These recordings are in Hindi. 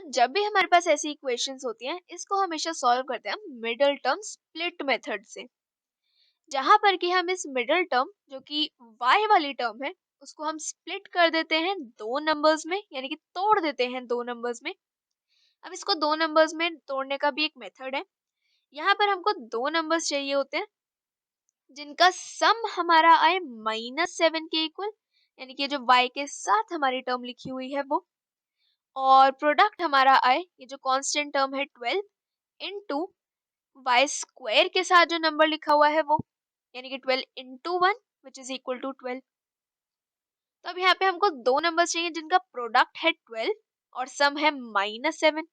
जब भी हमारे पास ऐसी इक्वेशंस होती हैं, इसको हमेशा सॉल्व करते हैं हम मिडिल टर्म स्प्लिट मेथड से। जहां पर कि हम इस मिडिल टर्म जो कि y वाली टर्म है, उसको हम स्प्लिट कर देते हैं दो नंबर्स में, यानी कि तोड़ देते हैं दो नंबर्स में। अब इसको दो नंबर्स में तोड़ने का भी एक मेथड है। यहाँ पर हमको दो नंबर्स चाहिए होते हैं जिनका सम हमारा आए -7 के इक्वल, यानी कि जो y के साथ हमारी टर्म लिखी हुई है वो, और प्रोडक्ट हमारा आए ये जो कांस्टेंट टर्म है 12 इनटू वाई स्क्वायर के साथ जो नंबर लिखा हुआ है वो, यानी कि 12 into 1 which is equal to 12। तो अब यहाँ पे हमको दो नंबर चाहिए जिनका प्रोडक्ट है 12 और सम है -7।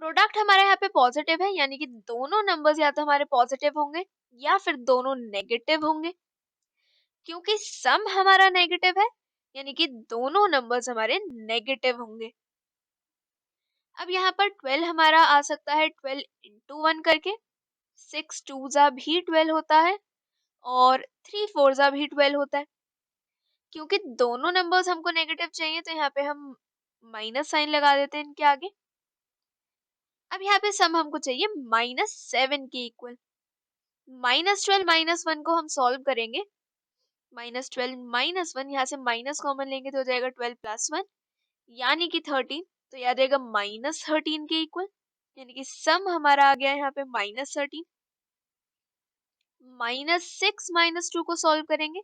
प्रोडक्ट हमारे यहाँ पे पॉजिटिव है, यानी कि दोनों नंबर्स या तो हमारे पॉजिटिव होंगे या फिर दोनों नेगेटिव होंगे। क्योंकि सम हमारा नेगेटिव है, यानी कि दोनों नंबर्स हमारे नेगेटिव होंगे। अब यहाँ पर 12 हमारा आ सकता है 12 इंटू 1 करके, 6 टू जा भी 12 होता है और 3 फोर जा भी 12 होता है। क्योंकि दोनों नंबर्स हमको नेगेटिव चाहिए तो यहाँ पे हम माइनस साइन लगा देते हैं इनके आगे। अब यहाँ पे सम हमको चाहिए -7 के इक्वल। -12 -1 को हम सॉल्व करेंगे। -12 -1, यहाँ से माइनस कॉमन लेंगे तो हो जाएगा 12 प्लस 1 यानी कि 13। तो याद रहेगा -13 के इक्वल, यानी कि सम हमारा आ गया यहाँ पे -13। -6 -2 को सॉल्व करेंगे,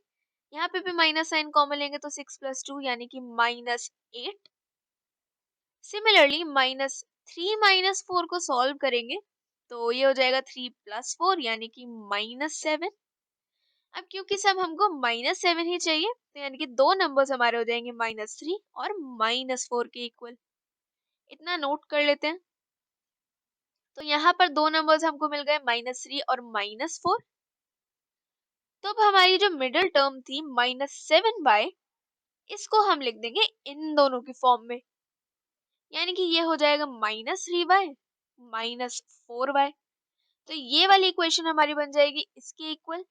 यहाँ पे भी माइनस साइन कॉमन लेंगे तो 6 प्लस 2 यानी कि -8। सिमिलरली -3 -4 को सॉल्व करेंगे तो ये हो जाएगा 3 प्लस 4 यानी कि -7। अब क्योंकि सब हमको -7 ही चाहिए तो यानी कि दो नंबर्स हमारे हो जाएंगे -3 और -4 के इक्वल। इतना नोट कर लेते हैं। तो यहाँ पर दो नंबर्स हमको मिल गए -3 और -4। तो अब हमारी जो मिडिल टर्म थी -7y, इसको हम लिख देंगे इन दोनों की फॉर्म में, यानी कि ये हो जाएगा -3y -4y। तो ये वाली इक्वेशन हमारी बन जाएगी इसके इक्वल।